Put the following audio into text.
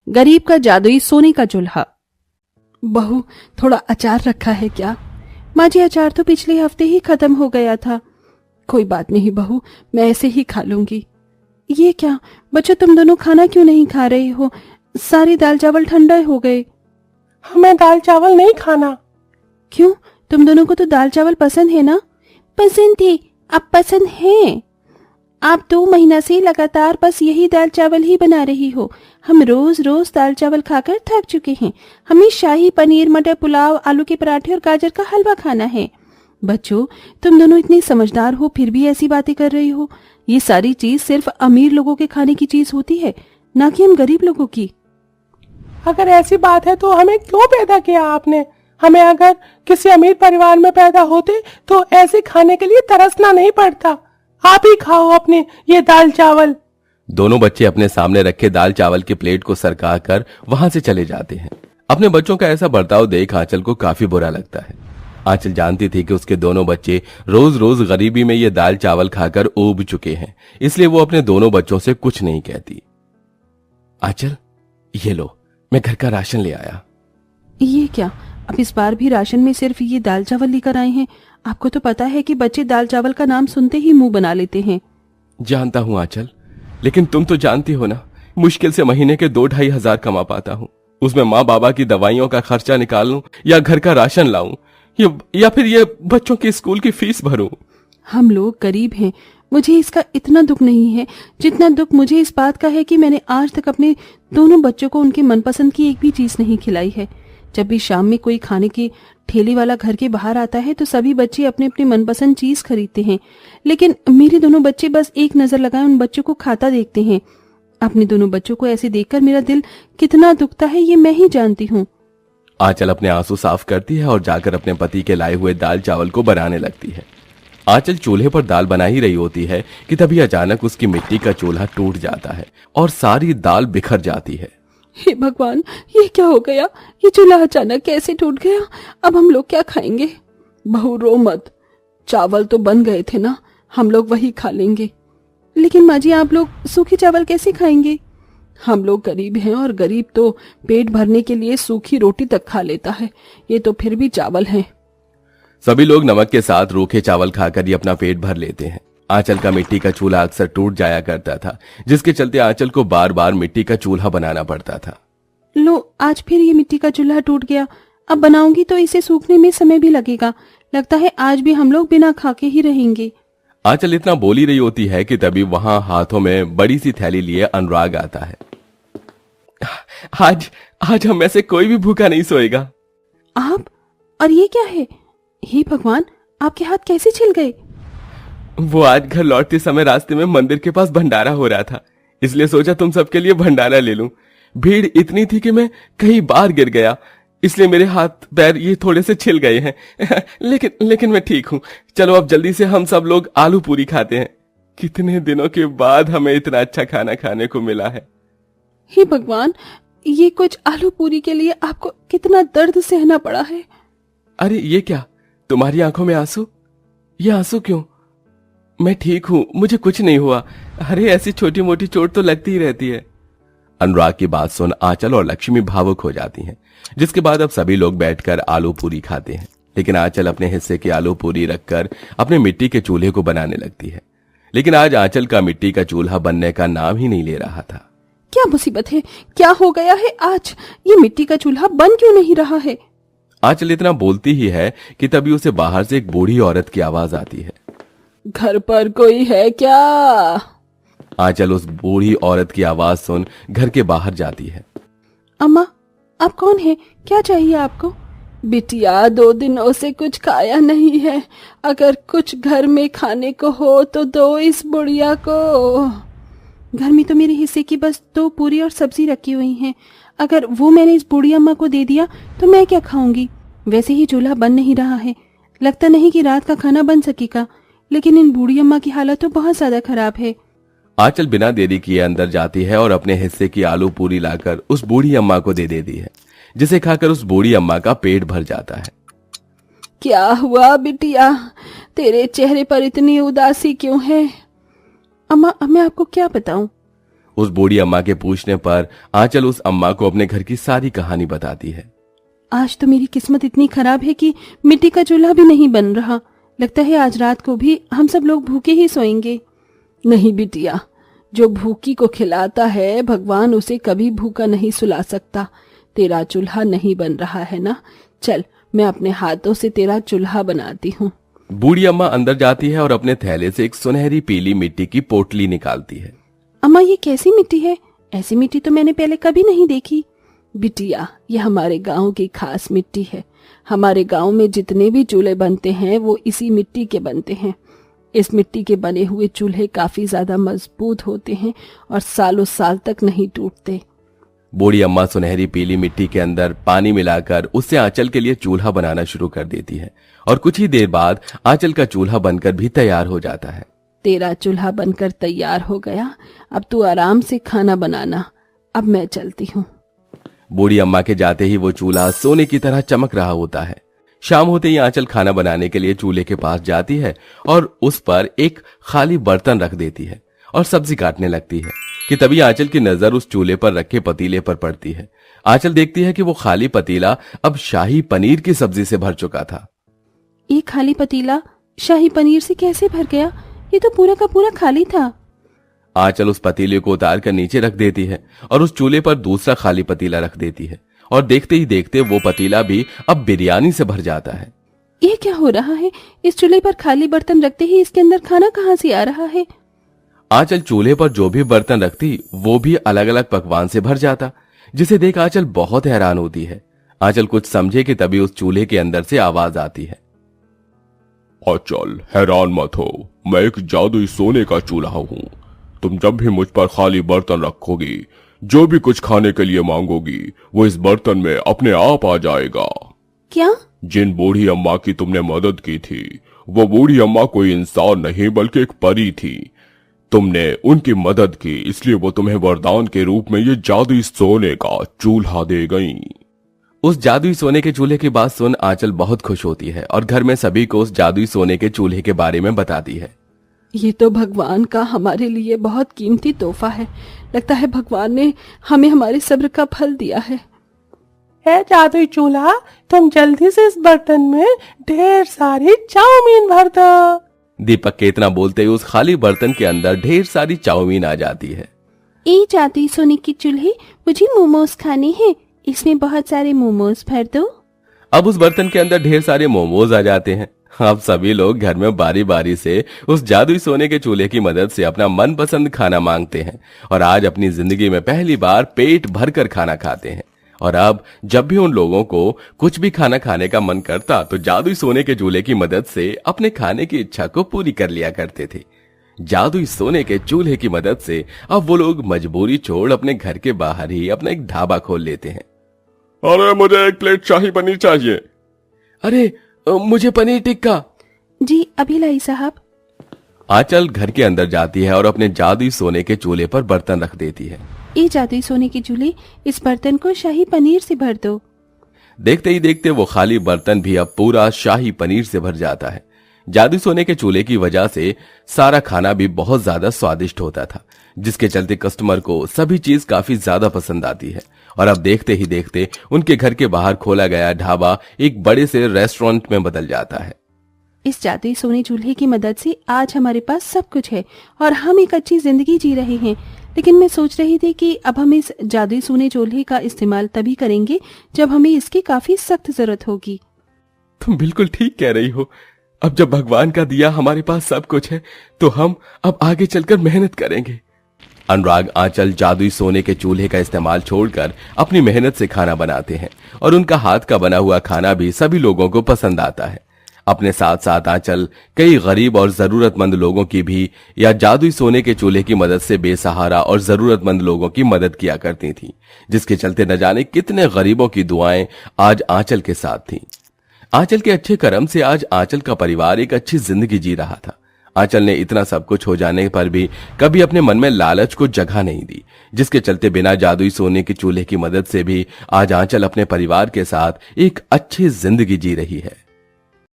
गरीब का जादुई सोने का चूल्हा। बहू, थोड़ा अचार रखा है क्या? माँ जी, अचार तो पिछले हफ्ते ही खत्म हो गया था। कोई बात नहीं बहू, मैं ऐसे ही खा लूंगी। ये क्या बच्चों, तुम दोनों खाना क्यों नहीं खा रहे हो? सारी दाल चावल ठंडा हो गए। हमें दाल चावल नहीं खाना। क्यों? तुम दोनों को तो दाल चावल पसंद है ना? पसंद थे, अब पसंद है। आप 2 महीना से लगातार बस यही दाल चावल ही बना रही हो। हम रोज रोज दाल चावल खाकर थक चुके हैं। हमें शाही पनीर, मटर पुलाव, आलू के पराठे और गाजर का हलवा खाना है। बच्चों, तुम दोनों इतने समझदार हो फिर भी ऐसी बातें कर रही हो। ये सारी चीज सिर्फ अमीर लोगों के खाने की चीज होती है, ना कि हम गरीब लोगों की। अगर ऐसी बात है तो हमें क्यों पैदा किया आपने? हमें अगर किसी अमीर परिवार में पैदा होते तो ऐसे खाने के लिए तरसना नहीं पड़ता। आप ही खाओ अपने ये दाल चावल। दोनों बच्चे अपने सामने रखे दाल चावल की प्लेट को सरका कर वहां से चले जाते हैं। अपने बच्चों का ऐसा बर्ताव देख आंचल को काफी बुरा लगता है। आंचल जानती थी कि उसके दोनों बच्चे रोज रोज गरीबी में ये दाल चावल खाकर ऊब चुके हैं, इसलिए वो अपने दोनों बच्चों से कुछ नहीं कहती। आंचल, ये लो, मैं घर का राशन ले आया। ये क्या, अब इस बार भी राशन में सिर्फ ये दाल चावल लेकर आए हैं? आपको तो पता है कि बच्चे दाल चावल का नाम सुनते ही मुंह बना लेते हैं। जानता हूं आंचल, लेकिन तुम तो जानती हो ना, मुश्किल से महीने के 2-2.5 हजार कमा पाता हूं। उसमें माँ बाबा की दवाइयों का खर्चा निकाल लूं या घर का राशन लाऊं या फिर ये बच्चों की स्कूल की फीस भरूं। हम लोग गरीब हैं, मुझे इसका इतना दुख नहीं है जितना दुख मुझे इस बात का है कि मैंने आज तक अपने दोनों बच्चों को उनके मनपसंद की एक भी चीज नहीं खिलाई है। जब भी शाम में कोई खाने के ठेले वाला घर के बाहर आता है तो सभी बच्चे अपने अपने मनपसंद चीज खरीदते हैं, लेकिन मेरे दोनों बच्चे बस एक नजर लगाए उन बच्चों को खाता देखते हैं। अपने दोनों बच्चों को ऐसे देखकर मेरा दिल कितना दुखता है ये मैं ही जानती हूँ। आंचल अपने आंसू साफ करती है और जाकर अपने पति के लाए हुए दाल चावल को बनाने लगती है। आंचल चूल्हे पर दाल बना ही रही होती है कि तभी अचानक उसकी मिट्टी का चूल्हा टूट जाता है और सारी दाल बिखर जाती है। हे भगवान, ये क्या हो गया? ये चूल्हा अचानक कैसे टूट गया? अब हम लोग क्या खाएंगे? बहू रो मत, चावल तो बन गए थे ना, हम लोग वही खा लेंगे। लेकिन माँ जी, आप लोग सूखे चावल कैसे खाएंगे? हम लोग गरीब हैं और गरीब तो पेट भरने के लिए सूखी रोटी तक खा लेता है, ये तो फिर भी चावल है। सभी लोग नमक के साथ रूखे चावल खाकर ही अपना पेट भर लेते हैं। आंचल का मिट्टी का चूल्हा अक्सर टूट जाया करता था, जिसके चलते आंचल को बार बार मिट्टी का चूल्हा बनाना पड़ता था। लो, आज फिर ये मिट्टी का चूल्हा टूट गया। अब बनाऊंगी तो इसे सूखने में समय भी लगेगा। लगता है आज भी हम लोग बिना खा के ही रहेंगे। आंचल इतना बोल ही रही होती है कि तभी वहां हाथों में बड़ी सी थैली लिए अनुराग आता है। आज हम में से कोई भी भूखा नहीं सोएगा। आप? और ये क्या है? हे भगवान, आपके हाथ कैसे छिल गए? वो आज घर लौटते समय रास्ते में मंदिर के पास भंडारा हो रहा था, इसलिए सोचा तुम सबके लिए भंडारा ले लूं। भीड़ इतनी थी कि मैं कहीं बाहर गिर गया, इसलिए मेरे हाथ पैर ये थोड़े से छिल गए हैं। लेकिन मैं ठीक हूं। चलो अब जल्दी से हम सब लोग आलू पूरी खाते हैं। कितने दिनों के बाद हमें इतना अच्छा खाना खाने को मिला है। हे भगवान, ये कुछ आलू पूरी के लिए आपको कितना दर्द सहना पड़ा है। अरे ये क्या, तुम्हारी आंखों में आंसू? ये आंसू क्यों? मैं ठीक हूं, मुझे कुछ नहीं हुआ। अरे ऐसी छोटी मोटी चोट तो लगती ही रहती है। अनुराग की बात सुन आंचल और लक्ष्मी भावुक हो जाती हैं, जिसके बाद अब सभी लोग बैठकर आलू पूरी खाते हैं। लेकिन आंचल अपने हिस्से की आलू पूरी रखकर अपने मिट्टी के चूल्हे को बनाने लगती है। लेकिन आज आंचल का मिट्टी का चूल्हा बनने का नाम ही नहीं ले रहा था। क्या मुसीबत है? क्या हो गया है आज? ये मिट्टी का चूल्हा बन क्यों नहीं रहा है? आंचल इतना बोलती ही है कि तभी उसे बाहर से एक बूढ़ी औरत की आवाज आती है। घर पर कोई है क्या? आंचल उस बूढ़ी औरत की आवाज सुन घर के बाहर जाती है। अम्मा, आप कौन है? क्या चाहिए आपको? बिटिया, 2 दिनों से कुछ खाया नहीं है। अगर कुछ घर में खाने को हो तो दो इस बुढ़िया को। घर में तो मेरे हिस्से की बस 2 पूरी और सब्जी रखी हुई हैं। अगर वो मैंने इस बूढ़ी अम्मा को दे दिया तो मैं क्या खाऊंगी? वैसे ही चूल्हा बन नहीं रहा है, लगता नहीं कि रात का खाना बन सकेगा। लेकिन इन बूढ़ी अम्मा की हालत तो बहुत ज्यादा खराब है। आंचल बिना देरी किए अंदर जाती है और अपने हिस्से की आलू पूरी लाकर उस बूढ़ी अम्मा को दे देती है, जिसे खाकर उस बूढ़ी अम्मा का पेट भर जाता है। क्या हुआ बिटिया, तेरे चेहरे पर इतनी उदासी क्यों है? अम्मा, मैं आपको क्या बताऊं? उस बूढ़ी अम्मा के पूछने पर आंचल उस अम्मा को अपने घर की सारी कहानी बताती है। आज तो मेरी किस्मत इतनी खराब है कि मिट्टी का चूल्हा भी नहीं बन रहा। लगता है आज रात को भी हम सब लोग भूखे ही सोएंगे। नहीं बिटिया, जो भूखी को खिलाता है भगवान उसे कभी भूखा नहीं सुला सकता। तेरा चूल्हा नहीं बन रहा है ना, चल मैं अपने हाथों से तेरा चूल्हा बनाती हूँ। बूढ़ी अम्मा अंदर जाती है और अपने थैले से एक सुनहरी पीली मिट्टी की पोटली निकालती है। अम्मा ये कैसी मिट्टी है? ऐसी मिट्टी तो मैंने पहले कभी नहीं देखी। बिटिया, ये हमारे गांव की खास मिट्टी है। हमारे गांव में जितने भी चूल्हे बनते हैं वो इसी मिट्टी के बनते हैं। इस मिट्टी के बने हुए चूल्हे काफी ज्यादा मजबूत होते हैं और सालों साल तक नहीं टूटते। बूढ़ी अम्मा सुनहरी पीली मिट्टी के अंदर पानी मिलाकर उससे आंचल के लिए चूल्हा बनाना शुरू कर देती है और कुछ ही देर बाद आंचल का चूल्हा बनकर भी तैयार हो जाता है। तेरा चूल्हा बनकर तैयार हो गया, अब तू आराम से खाना बनाना। अब मैं चलती हूँ। बूढ़ी अम्मा के जाते ही वो चूल्हा सोने की तरह चमक रहा होता है। शाम होते ही आंचल खाना बनाने के लिए चूल्हे के पास जाती है और उस पर एक खाली बर्तन रख देती है और सब्जी काटने लगती है कि तभी आंचल की नजर उस चूल्हे पर रखे पतीले पर पड़ती है। आंचल देखती है कि वो खाली पतीला अब शाही पनीर की सब्जी से भर चुका था। ये खाली पतीला शाही पनीर से कैसे भर गया? ये तो पूरा का पूरा खाली था। आंचल उस पतीले को उतार कर नीचे रख देती है और उस चूल्हे पर दूसरा खाली पतीला रख देती है और देखते ही देखते वो पतीला भी अब बिरयानी से भर जाता है। ये क्या हो रहा है? इस चूल्हे पर खाली बर्तन रखते ही इसके अंदर खाना कहाँ से आ रहा है? आंचल चूल्हे पर जो भी बर्तन रखती वो भी अलग अलग पकवान से भर जाता, जिसे देख आंचल बहुत हैरान होती है। आंचल कुछ समझे कि तभी उस चूल्हे के अंदर से आवाज आती है। आंचल, हैरान मत हो, मैं एक जादुई सोने का चूल्हा हूँ। तुम जब भी मुझ पर खाली बर्तन रखोगी, जो भी कुछ खाने के लिए मांगोगी वो इस बर्तन में अपने आप आ जाएगा। क्या? जिन बूढ़ी अम्मा की तुमने मदद की थी वो बूढ़ी अम्मा कोई इंसान नहीं बल्कि एक परी थी। तुमने उनकी मदद की, इसलिए वो तुम्हें वरदान के रूप में ये जादुई सोने का चूल्हा दे गई। उस जादुई सोने के चूल्हे की बात सुन आंचल बहुत खुश होती है और घर में सभी को उस जादुई सोने के चूल्हे के बारे में बताती है। ये तो भगवान का हमारे लिए बहुत कीमती तोहफा है। लगता है भगवान ने हमें हमारे सब्र का फल दिया है। है जादुई चूल्हा, तुम जल्दी से इस बर्तन में ढेर सारी चाउमीन भर दो। दीपक के इतना बोलते ही उस खाली बर्तन के अंदर ढेर सारी चाउमीन आ जाती है। ए जादुई सोने की चूल्हे, मुझे मोमोज खाने हैं, इसमें बहुत सारे मोमोज भर दो। अब उस बर्तन के अंदर ढेर सारे मोमोज आ जाते हैं। अब सभी लोग घर में बारी बारी से उस जादुई सोने के चूल्हे की मदद से अपना मनपसंद खाना मांगते हैं और आज अपनी जिंदगी में पहली बार पेट भरकर खाना खाते हैं। और अब जब भी उन लोगों को कुछ भी खाना खाने का मन करता तो जादुई सोने के चूल्हे की मदद से अपने खाने की इच्छा को पूरी कर लिया करते थे। जादुई सोने के चूल्हे की मदद से अब वो लोग मजबूरी छोड़ अपने घर के बाहर ही अपना एक ढाबा खोल लेते हैं। अरे मुझे एक प्लेट शाही पनीर चाहिए। अरे मुझे पनीर टिक्का। जी अभी लाई साहब। आंचल घर के अंदर जाती है और अपने जादुई सोने के चूल्हे पर बर्तन रख देती है। ये जादुई सोने के चूल्हे, इस बर्तन को शाही पनीर से भर दो। देखते ही देखते वो खाली बर्तन भी अब पूरा शाही पनीर से भर जाता है। जादुई सोने के चूल्हे की वजह से सारा खाना भी बहुत ज्यादा स्वादिष्ट होता था, जिसके चलते कस्टमर को सभी चीज काफी ज्यादा पसंद आती है। और अब देखते ही देखते उनके घर के बाहर खोला गया ढाबा एक बड़े से रेस्टोरेंट में बदल जाता है। इस जादुई सोने चूल्हे की मदद से आज हमारे पास सब कुछ है और हम एक अच्छी जिंदगी जी रहे हैं। लेकिन मैं सोच रही थी कि अब हम इस जादुई सोने चूल्हे का इस्तेमाल तभी करेंगे जब हमें इसकी काफी सख्त जरूरत होगी। तुम बिल्कुल ठीक कह रही हो। अब जब भगवान का दिया हमारे पास सब कुछ है तो हम अब आगे चलकर मेहनत करेंगे। अनुराग आंचल जादुई सोने के चूल्हे का इस्तेमाल छोड़कर अपनी मेहनत से खाना बनाते हैं और उनका हाथ का बना हुआ खाना भी सभी लोगों को पसंद आता है। अपने साथ साथ आंचल कई गरीब और जरूरतमंद लोगों की भी या जादुई सोने के चूल्हे की मदद से बेसहारा और जरूरतमंद लोगों की मदद किया करती थी, जिसके चलते न जाने कितने गरीबों की दुआएं आज आंचल के साथ थीं। आंचल के अच्छे कर्म से आज आंचल का परिवार एक अच्छी जिंदगी जी रहा था। आंचल ने इतना सब कुछ हो जाने पर भी कभी अपने मन में लालच को जगह नहीं दी, जिसके चलते बिना जादुई सोने के चूल्हे की मदद से भी आज आंचल अपने परिवार के साथ एक अच्छी जिंदगी जी रही है।